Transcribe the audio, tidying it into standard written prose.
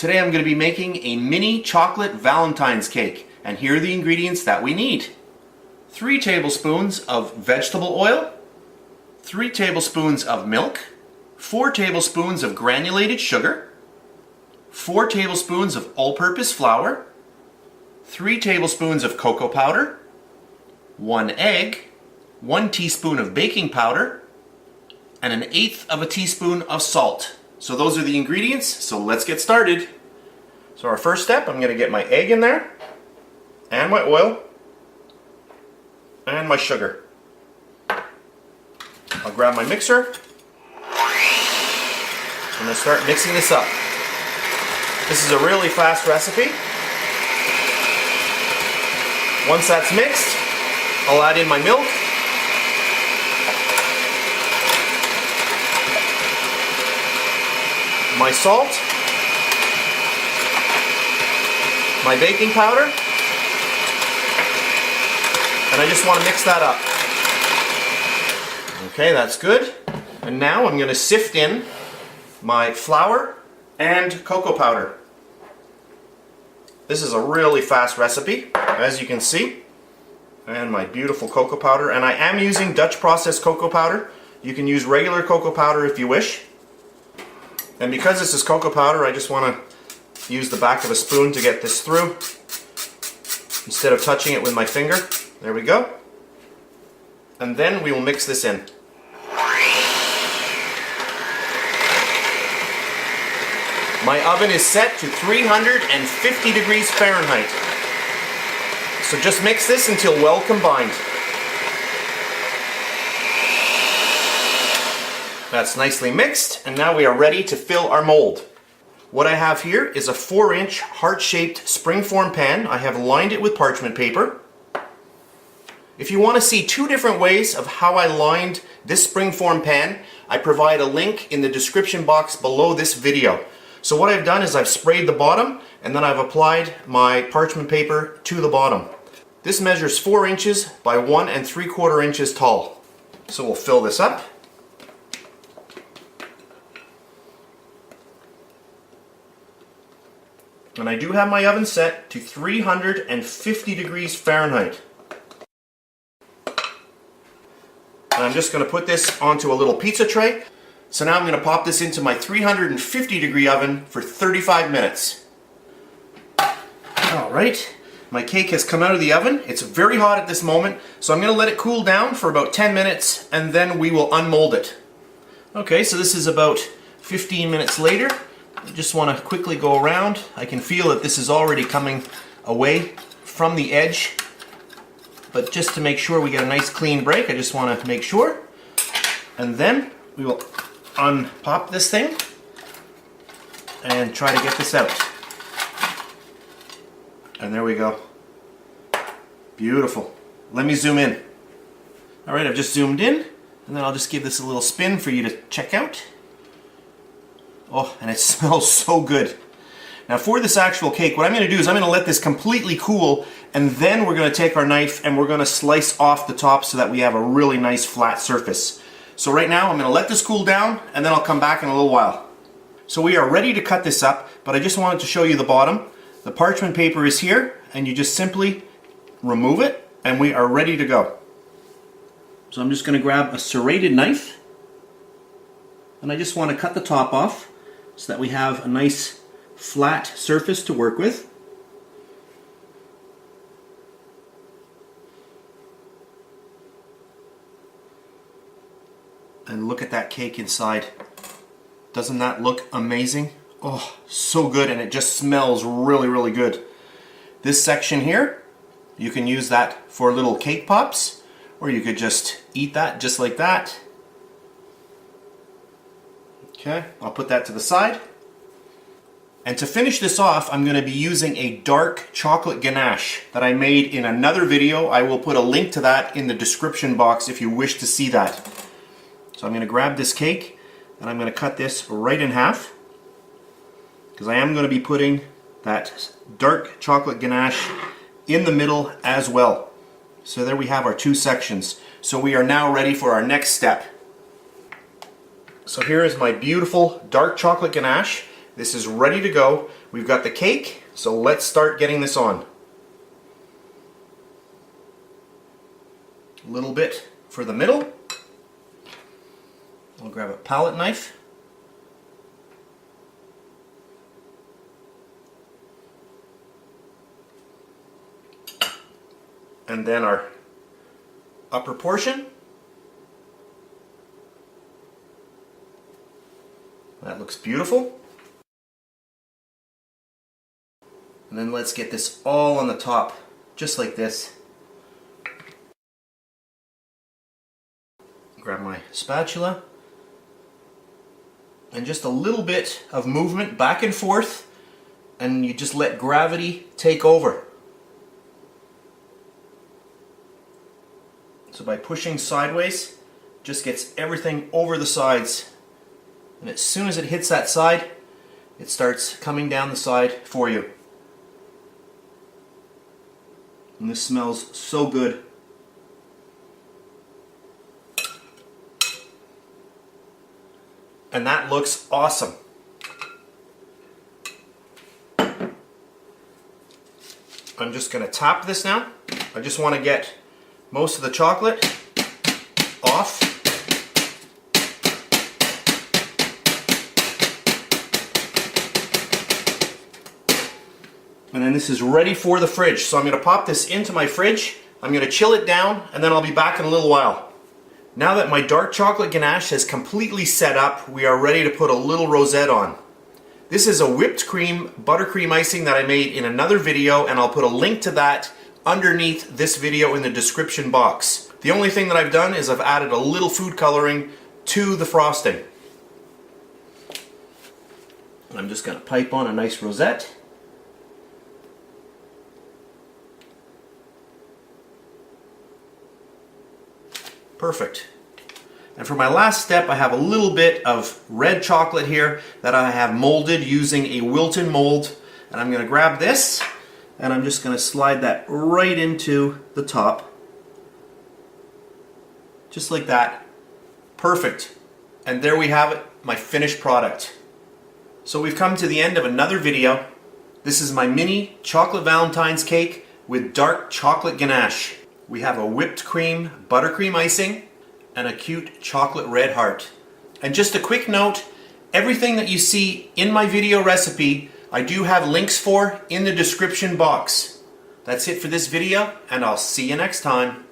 Today I'm going to be making a mini chocolate Valentine's cake, and here are the ingredients that we need. 3 tablespoons of vegetable oil, 3 tablespoons of milk, 4 tablespoons of granulated sugar, 4 tablespoons of all-purpose flour, 3 tablespoons of cocoa powder, 1 egg, 1 teaspoon of baking powder, and 1/8 of a teaspoon of salt. So those are the ingredients, so let's get started. So our first step, I'm going to get my egg in there, and my oil, and my sugar. I'll grab my mixer. I'm going to start mixing this up. This is a really fast recipe. Once that's mixed, I'll add in my milk. My salt, my baking powder, and I just want to mix that up. Okay, that's good. And now I'm going to sift in my flour and cocoa powder. This is a really fast recipe, as you can see. And my beautiful cocoa powder, and I am using Dutch processed cocoa powder. You can use regular cocoa powder if you wish. And because this is cocoa powder, I just want to use the back of a spoon to get this through instead of touching it with my finger. There we go. And then we will mix this in. My oven is set to 350 degrees Fahrenheit. So just mix this until well combined. That's nicely mixed, and now we are ready to fill our mold. What I have here is a 4-inch heart-shaped springform pan. I have lined it with parchment paper. If you want to see 2 different ways of how I lined this springform pan, I provide a link in the description box below this video. So what I've done is I've sprayed the bottom, and then I've applied my parchment paper to the bottom. This measures 4 inches by 1 3/4 inches tall. So we'll fill this up. And I do have my oven set to 350 degrees Fahrenheit. And I'm just going to put this onto a little pizza tray. So now I'm going to pop this into my 350 degree oven for 35 minutes. Alright, my cake has come out of the oven. It's very hot at this moment, so I'm going to let it cool down for about 10 minutes and then we will unmold it. Okay, so this is about 15 minutes later. I just want to quickly go around. I can feel that this is already coming away from the edge. But just to make sure we get a nice clean break, I just want to make sure. And then we will unpop this thing and try to get this out. And there we go. Beautiful. Let me zoom in. Alright, I've just zoomed in, and then I'll just give this a little spin for you to check out. Oh, and it smells so good. Now for this actual cake, what I'm going to do is I'm going to let this completely cool, and then we're going to take our knife and we're going to slice off the top so that we have a really nice flat surface. So right now I'm going to let this cool down, and then I'll come back in a little while. So we are ready to cut this up, but I just wanted to show you the bottom. The parchment paper is here, and you just simply remove it, and we are ready to go. So I'm just going to grab a serrated knife, and I just want to cut the top off so that we have a nice flat surface to work with. And look at that cake inside. Doesn't that look amazing? Oh, so good, and it just smells really, really good. This section here, you can use that for little cake pops, or you could just eat that just like that. Okay, I'll put that to the side. And to finish this off, I'm going to be using a dark chocolate ganache that I made in another video. I will put a link to that in the description box if you wish to see that. So I'm going to grab this cake, and I'm going to cut this right in half, because I am going to be putting that dark chocolate ganache in the middle as well. So there we have our 2 sections. So we are now ready for our next step. So here is my beautiful dark chocolate ganache. This is ready to go. We've got the cake, so let's start getting this on. A little bit for the middle. I'll grab a palette knife. And then our upper portion. That looks beautiful. And then let's get this all on the top, just like this. Grab my spatula. And just a little bit of movement back and forth, and you just let gravity take over. So by pushing sideways, just gets everything over the sides. And as soon as it hits that side, it starts coming down the side for you. And this smells so good. And that looks awesome. I'm just going to tap this now. I just want to get most of the chocolate off. And then this is ready for the fridge. So I'm going to pop this into my fridge. I'm going to chill it down, and then I'll be back in a little while. Now that my dark chocolate ganache has completely set up, we are ready to put a little rosette on. This is a whipped cream buttercream icing that I made in another video, and I'll put a link to that underneath this video in the description box. The only thing that I've done is I've added a little food coloring to the frosting. I'm just going to pipe on a nice rosette. Perfect. And for my last step, I have a little bit of red chocolate here that I have molded using a Wilton mold. And I'm going to grab this, and I'm just going to slide that right into the top. Just like that. Perfect. And there we have it, my finished product. So we've come to the end of another video. This is my mini chocolate Valentine's cake with dark chocolate ganache. We have a whipped cream buttercream icing and a cute chocolate red heart. And just a quick note, everything that you see in my video recipe, I do have links for in the description box. That's it for this video, and I'll see you next time.